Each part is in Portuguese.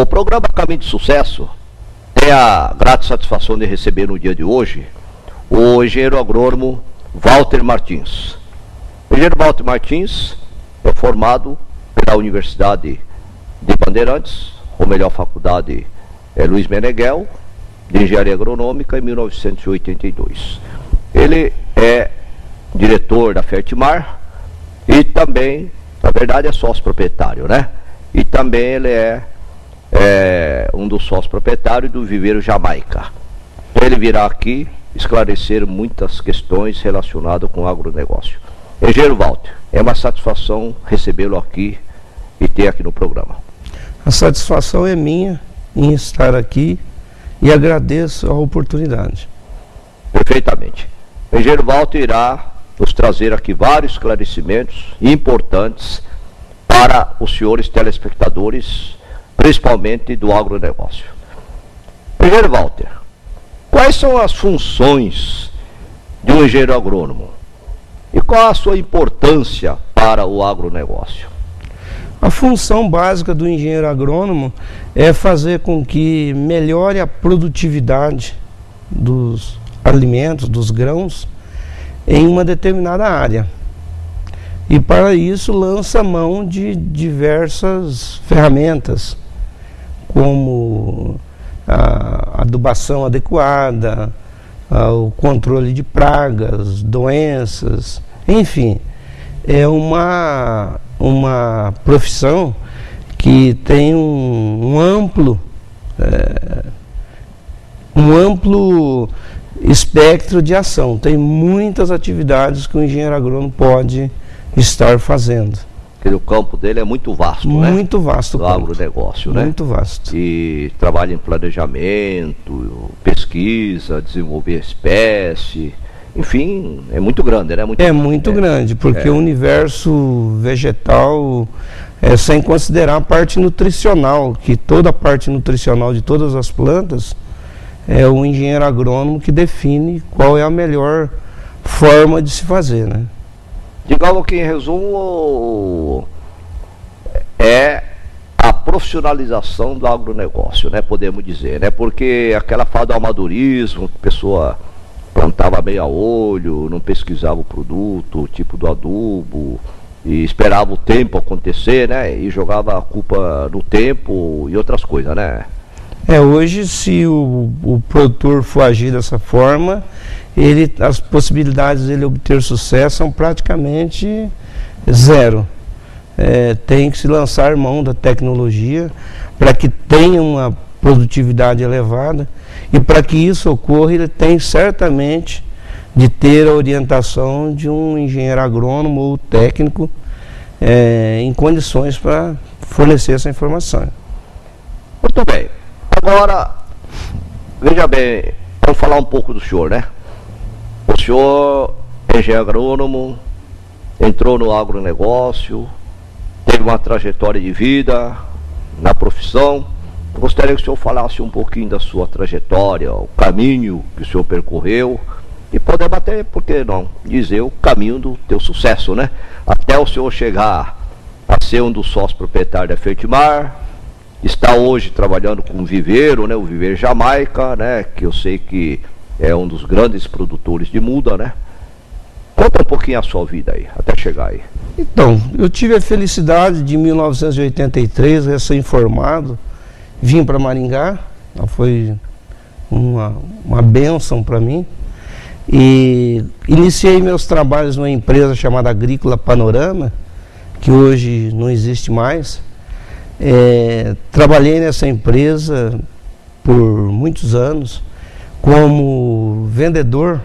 O programa Caminho de Sucesso tem a grata satisfação de receber no dia de hoje o engenheiro agrônomo Walter Martins. O engenheiro Walter Martins é formado pela Universidade de Bandeirantes, ou melhor, faculdade Luiz Meneghel, de Engenharia Agronômica, em 1982. Ele é diretor da Fertimar e também, na verdade, é sócio proprietário, né? E também ele é um dos sócios proprietários do Viveiro Jamaica. Ele virá aqui esclarecer muitas questões relacionadas com o agronegócio. Engenheiro Walter, é uma satisfação recebê-lo aqui e ter aqui no programa. A satisfação é minha em estar aqui e agradeço a oportunidade. Perfeitamente. O engenheiro Walter irá nos trazer aqui vários esclarecimentos importantes para os senhores telespectadores, principalmente do agronegócio. Engenheiro Walter, quais são as funções de um engenheiro agrônomo? E qual a sua importância para o agronegócio? A função básica do engenheiro agrônomo é fazer com que melhore a produtividade dos alimentos, dos grãos, em uma determinada área. E para isso lança mão de diversas ferramentas, como a adubação adequada, o controle de pragas, doenças, enfim, é uma profissão que tem um amplo espectro de ação. Tem muitas atividades que o engenheiro agrônomo pode estar fazendo. Porque o campo dele é muito vasto, né? Muito vasto. Do agronegócio, né? Muito vasto. E trabalha em planejamento, pesquisa, desenvolver espécie, enfim, é muito grande, né? Muito grande, porque o universo vegetal, sem considerar a parte nutricional, que toda a parte nutricional de todas as plantas, é o engenheiro agrônomo que define qual é a melhor forma de se fazer, né? Digamos que, em resumo, é a profissionalização do agronegócio, né? Podemos dizer, né? Porque aquela fase do amadorismo, que a pessoa plantava meio a olho, não pesquisava o produto, o tipo do adubo, e esperava o tempo acontecer, né? E jogava a culpa no tempo e outras coisas, né? Hoje, se o produtor for agir dessa forma, as possibilidades dele obter sucesso são praticamente zero. Tem que se lançar mão da tecnologia para que tenha uma produtividade elevada, e para que isso ocorra, ele tem certamente de ter a orientação de um engenheiro agrônomo ou técnico em condições para fornecer essa informação. Muito bem. Agora, veja bem, vamos falar um pouco do senhor, né? O senhor é engenheiro agrônomo, entrou no agronegócio, teve uma trajetória de vida na profissão. Eu gostaria que o senhor falasse um pouquinho da sua trajetória, o caminho que o senhor percorreu, e podemos até, por que não, dizer o caminho do teu sucesso, né? Até o senhor chegar a ser um dos sócios proprietários da Fertimar, está hoje trabalhando com o Viveiro, né? O Viveiro Jamaica, né? Que eu sei que é um dos grandes produtores de muda, né? Conta um pouquinho a sua vida aí, até chegar aí. Então, eu tive a felicidade de, em 1983, recém-formado, vim para Maringá. Foi uma bênção para mim. E iniciei meus trabalhos numa empresa chamada Agrícola Panorama, que hoje não existe mais. Trabalhei nessa empresa por muitos anos como vendedor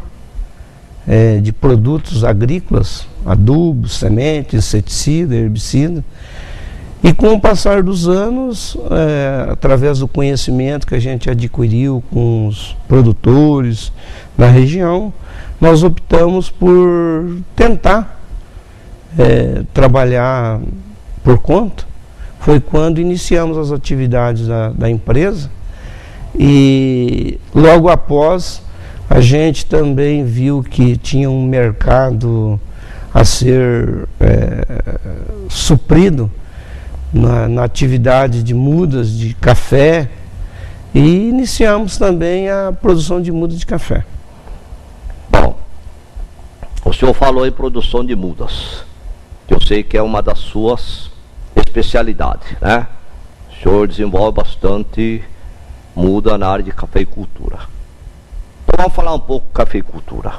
de produtos agrícolas, adubos, sementes, inseticida, herbicida. E com o passar dos anos, através do conhecimento que a gente adquiriu com os produtores na região, nós optamos por tentar trabalhar por conta. Foi quando iniciamos as atividades da empresa, e logo após a gente também viu que tinha um mercado a ser suprido na atividade de mudas de café e iniciamos também a produção de mudas de café. Bom, o senhor falou em produção de mudas, que eu sei que é uma das suas especialidades, né? O senhor desenvolve bastante muda na área de cafeicultura. Então vamos falar um pouco de cafeicultura.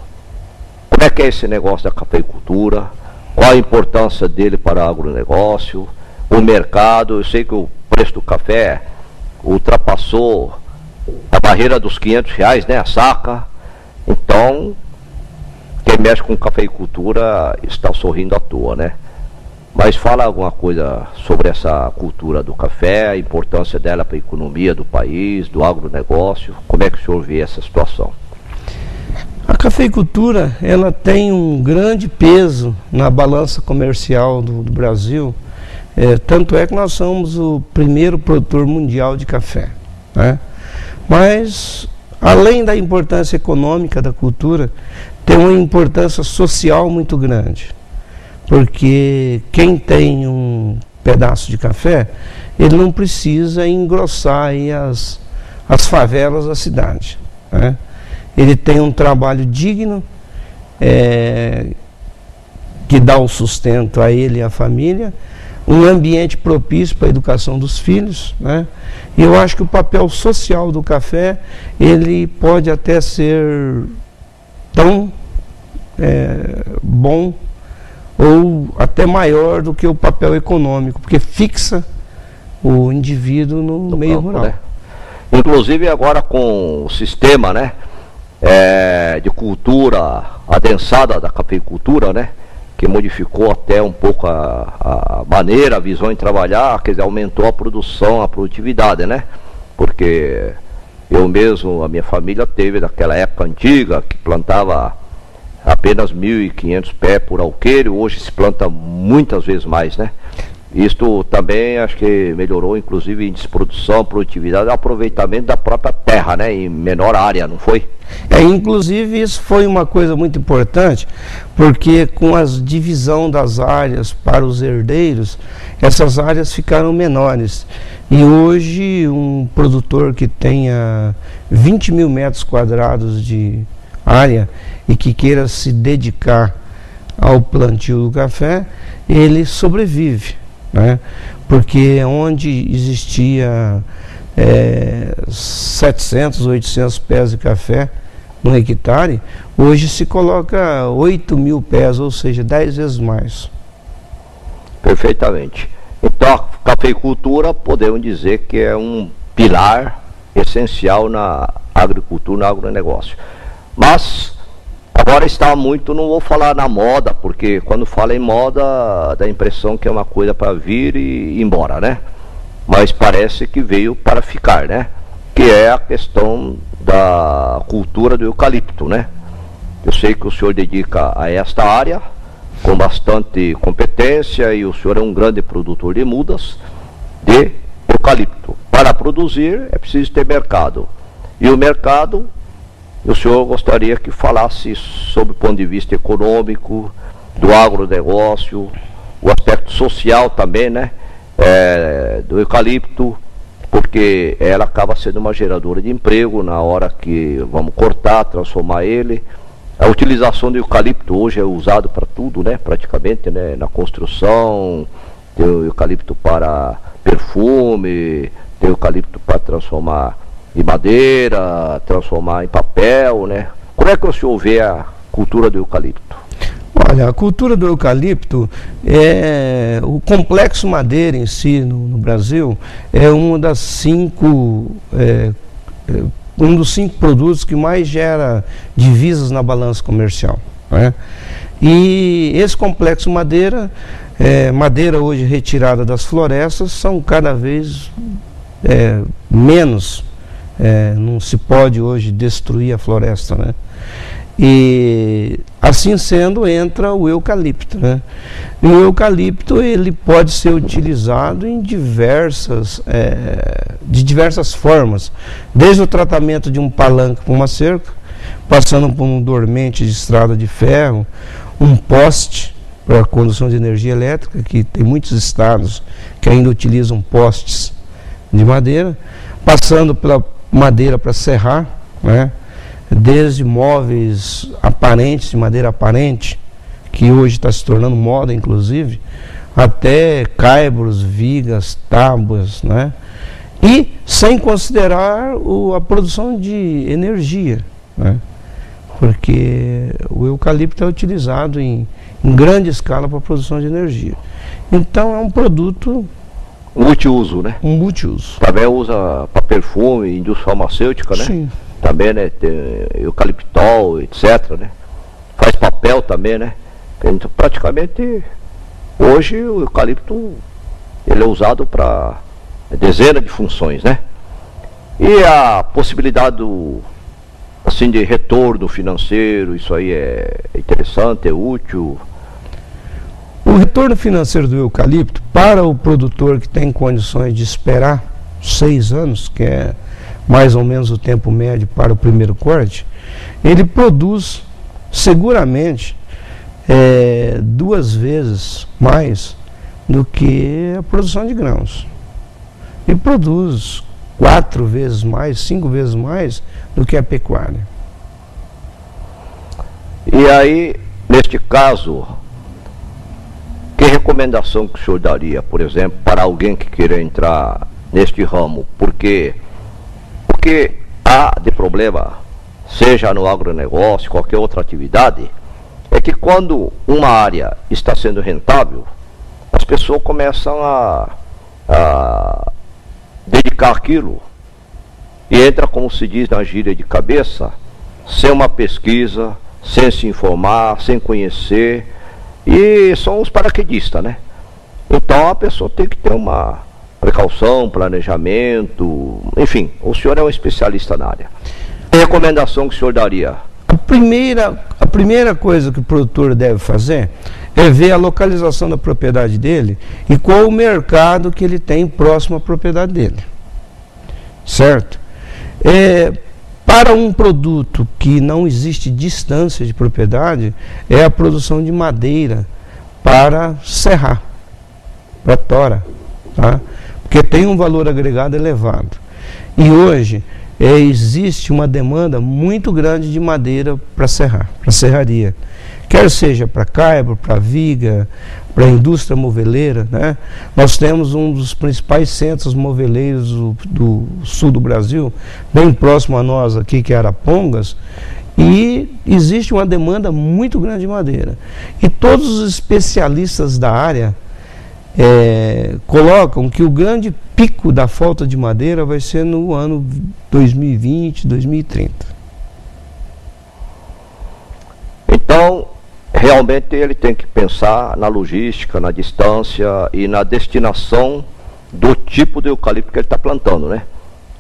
Como é que é esse negócio da cafeicultura? Qual a importância dele para o agronegócio? O mercado, eu sei que o preço do café ultrapassou a barreira dos R$500, né, a saca. Então, quem mexe com cafeicultura está sorrindo à toa, né? Mas fala alguma coisa sobre essa cultura do café, a importância dela para a economia do país, do agronegócio. Como é que o senhor vê essa situação? A cafeicultura, ela tem um grande peso na balança comercial do Brasil. Tanto é que nós somos o primeiro produtor mundial de café, né? Mas, além da importância econômica da cultura, tem uma importância social muito grande. Porque quem tem um pedaço de café, ele não precisa engrossar aí as favelas da cidade, né? Ele tem um trabalho digno, que dá o sustento a ele e à família, um ambiente propício para a educação dos filhos, né? E eu acho que o papel social do café, ele pode até ser tão bom ou até maior do que o papel econômico, porque fixa o indivíduo no meio campo, rural. Né? Inclusive agora com o sistema, né, de cultura adensada da cafeicultura, né, que modificou até um pouco a maneira, a visão em trabalhar, quer dizer, aumentou a produção, a produtividade, né? Porque eu mesmo, a minha família teve daquela época antiga, que plantava apenas 1.500 pés por alqueire, hoje se planta muitas vezes mais, né? Isto também acho que melhorou, inclusive, índice de produção, produtividade, aproveitamento da própria terra, né? Em menor área, não foi? Inclusive isso foi uma coisa muito importante, porque com a divisão das áreas para os herdeiros, essas áreas ficaram menores. E hoje um produtor que tenha 20.000 metros quadrados de área e que queira se dedicar ao plantio do café, ele sobrevive, né? Porque onde existia 700, 800 pés de café no hectare, hoje se coloca 8.000 pés, ou seja, 10 vezes mais. Perfeitamente. Então a cafeicultura podemos dizer que é um pilar essencial na agricultura, no agronegócio. Mas agora está muito, não vou falar na moda, porque quando fala em moda dá a impressão que é uma coisa para vir e ir embora, né? Mas parece que veio para ficar, né? Que é a questão da cultura do eucalipto, né? Eu sei que o senhor dedica a esta área com bastante competência e o senhor é um grande produtor de mudas de eucalipto. Para produzir é preciso ter mercado. E o mercado, o senhor gostaria que falasse sobre o ponto de vista econômico, do agronegócio, o aspecto social também, né? Do eucalipto, porque ela acaba sendo uma geradora de emprego na hora que vamos cortar, transformar ele. A utilização do eucalipto hoje é usado para tudo, né? Praticamente, né? Na construção, tem o eucalipto para perfume, tem o eucalipto para transformar em madeira, transformar em papel, né? Como é que o senhor vê a cultura do eucalipto? Olha, a cultura do eucalipto, o complexo madeira em si no Brasil é um dos 5 produtos que mais gera divisas na balança comercial, né? E esse complexo madeira, madeira hoje retirada das florestas, são cada vez menos, não se pode hoje destruir a floresta, né? E assim sendo, entra o eucalipto, né? E o eucalipto, ele pode ser utilizado em de diversas formas, desde o tratamento de um palanque para uma cerca, passando por um dormente de estrada de ferro, um poste, para a condução de energia elétrica, que tem muitos estados que ainda utilizam postes de madeira, passando pela madeira para serrar, né? Desde móveis aparentes, de madeira aparente, que hoje está se tornando moda, inclusive, até caibros, vigas, tábuas, né? E sem considerar a produção de energia, né? Porque o eucalipto é utilizado em grande escala para a produção de energia. Então é um produto multiuso, né? Um multiuso. Também usa para perfume, indústria farmacêutica, né? Sim. Também, né? Tem eucaliptol, etc, né? Faz papel também, né? Então, praticamente, hoje o eucalipto ele é usado para dezenas de funções, né? E a possibilidade assim, de retorno financeiro, isso aí é interessante, é útil. O retorno financeiro do eucalipto, para o produtor que tem condições de esperar 6 anos, que é mais ou menos o tempo médio para o primeiro corte, ele produz seguramente 2 vezes mais do que a produção de grãos. E produz 4 vezes mais, 5 vezes mais do que a pecuária. E aí, neste caso, que recomendação que o senhor daria, por exemplo, para alguém que queira entrar neste ramo? Porque há de problema, seja no agronegócio, qualquer outra atividade, é que quando uma área está sendo rentável, as pessoas começam a dedicar aquilo e entra, como se diz na gíria, de cabeça, sem uma pesquisa, sem se informar, sem conhecer, e são os paraquedistas, né? Então a pessoa tem que ter uma precaução, planejamento, enfim, o senhor é um especialista na área. Que recomendação que o senhor daria? A primeira coisa que o produtor deve fazer é ver a localização da propriedade dele e qual o mercado que ele tem próximo à propriedade dele. Certo? Para um produto que não existe distância de propriedade, é a produção de madeira para serrar, para tora, tá? Porque tem um valor agregado elevado. E hoje existe uma demanda muito grande de madeira para serrar, para serraria. Quer seja para caibro, para viga, para a indústria moveleira, né? Nós temos um dos principais centros moveleiros do sul do Brasil, bem próximo a nós aqui, que é Arapongas, e existe uma demanda muito grande de madeira. E todos os especialistas da área colocam que o grande pico da falta de madeira vai ser no ano 2020, 2030. Então, realmente ele tem que pensar na logística, na distância e na destinação do tipo de eucalipto que ele está plantando, né?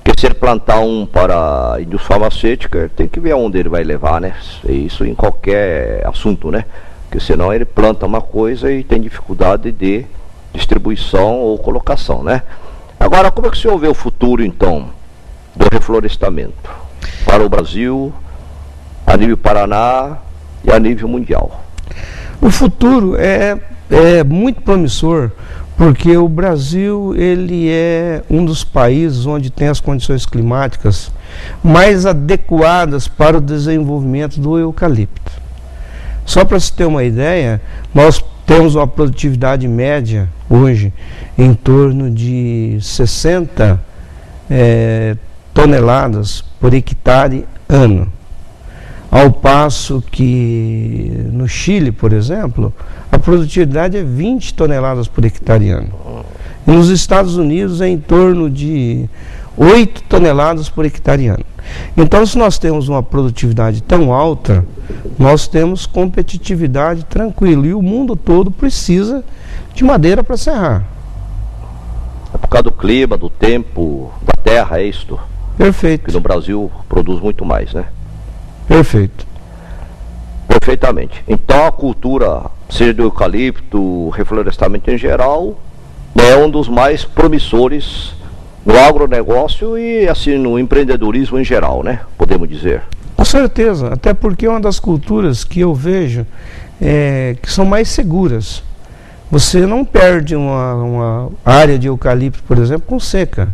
Porque se ele plantar um para a indústria farmacêutica, ele tem que ver onde ele vai levar, né? Isso em qualquer assunto, né? Porque senão ele planta uma coisa e tem dificuldade de distribuição ou colocação, né? Agora, como é que o senhor vê o futuro, então, do reflorestamento para o Brasil, a nível Paraná e a nível mundial? O futuro é muito promissor, porque o Brasil ele é um dos países onde tem as condições climáticas mais adequadas para o desenvolvimento do eucalipto. Só para se ter uma ideia, nós temos uma produtividade média hoje em torno de 60 toneladas por hectare ano. Ao passo que no Chile, por exemplo, a produtividade é 20 toneladas por hectare ano. E nos Estados Unidos é em torno de 8 toneladas por hectare ano. Então, se nós temos uma produtividade tão alta, nós temos competitividade tranquila. E o mundo todo precisa de madeira para serrar. É por causa do clima, do tempo, da terra, é isto? Perfeito. Que no Brasil produz muito mais, né? Perfeito. Perfeitamente. Então a cultura, seja do eucalipto, reflorestamento em geral, é um dos mais promissores no agronegócio e assim no empreendedorismo em geral, né? Podemos dizer. Com certeza, até porque é uma das culturas que eu vejo que são mais seguras. Você não perde uma área de eucalipto, por exemplo, com seca.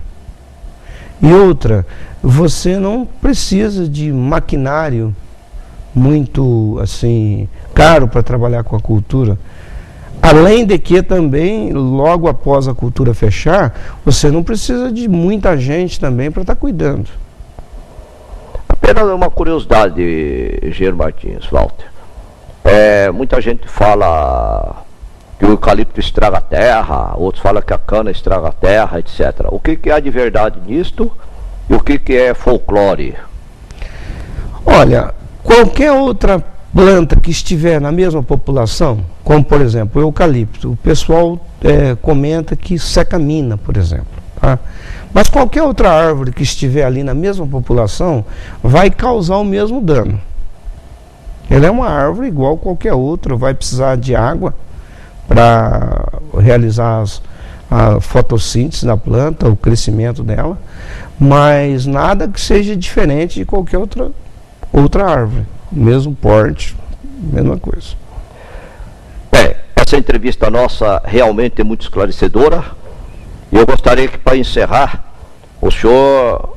E outra, você não precisa de maquinário muito assim caro para trabalhar com a cultura. Além de que também, logo após a cultura fechar, você não precisa de muita gente também para estar cuidando. Apenas uma curiosidade, engenheiro Martins, Walter. Muita gente fala que o eucalipto estraga a terra, outros falam que a cana estraga a terra, etc. O que há de verdade nisto e o que é folclore? Olha, qualquer outra planta que estiver na mesma população, como por exemplo o eucalipto, o pessoal comenta que seca a mina, por exemplo. Tá? Mas qualquer outra árvore que estiver ali na mesma população vai causar o mesmo dano. Ela é uma árvore igual qualquer outra, vai precisar de água para realizar a fotossíntese da planta, o crescimento dela, mas nada que seja diferente de qualquer outra árvore, mesmo porte, mesma coisa. Essa entrevista nossa realmente é muito esclarecedora e eu gostaria que, para encerrar, o senhor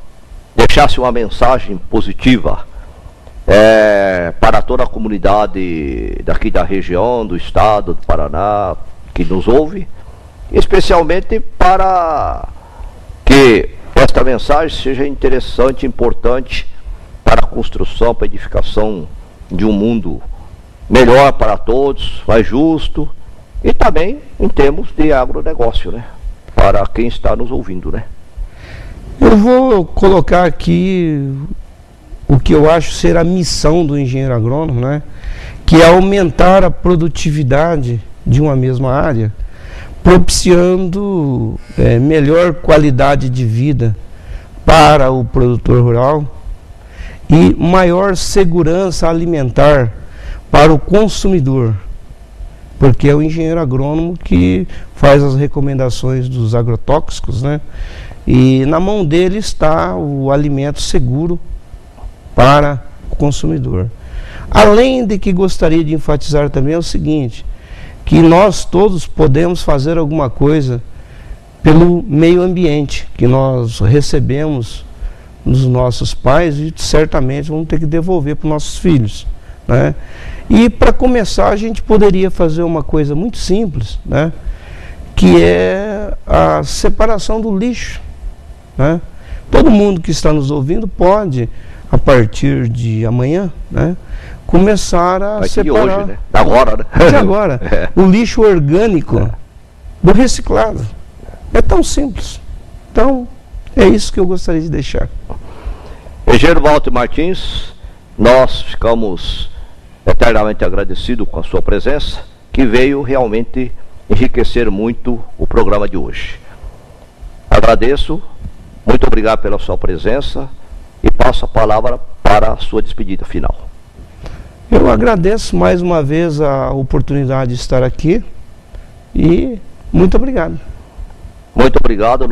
deixasse uma mensagem positiva para toda a comunidade daqui da região, do estado do Paraná, que nos ouve, especialmente para que esta mensagem seja interessante, importante para a construção, para a edificação de um mundo melhor para todos, mais justo, e também em termos de agronegócio, né? Para quem está nos ouvindo, né? Eu vou colocar aqui o que eu acho ser a missão do engenheiro agrônomo, né? Que é aumentar a produtividade de uma mesma área, propiciando melhor qualidade de vida para o produtor rural e maior segurança alimentar para o consumidor, porque é o engenheiro agrônomo que faz as recomendações dos agrotóxicos, né? E na mão dele está o alimento seguro para o consumidor. Além de que gostaria de enfatizar também é o seguinte, que nós todos podemos fazer alguma coisa pelo meio ambiente que nós recebemos dos nossos pais e certamente vamos ter que devolver para os nossos filhos, né? E para começar a gente poderia fazer uma coisa muito simples, né? Que é a separação do lixo, né? Todo mundo que está nos ouvindo pode, a partir de amanhã, né, começar a separar hoje, né? Agora, né? De agora, o lixo orgânico do reciclado. É tão simples. Então, é isso que eu gostaria de deixar. Engenheiro Walter Martins, nós ficamos eternamente agradecidos com a sua presença, que veio realmente enriquecer muito o programa de hoje. Agradeço, muito obrigado pela sua presença e passo a palavra para a sua despedida final. Eu agradeço mais uma vez a oportunidade de estar aqui e muito obrigado. Muito obrigado.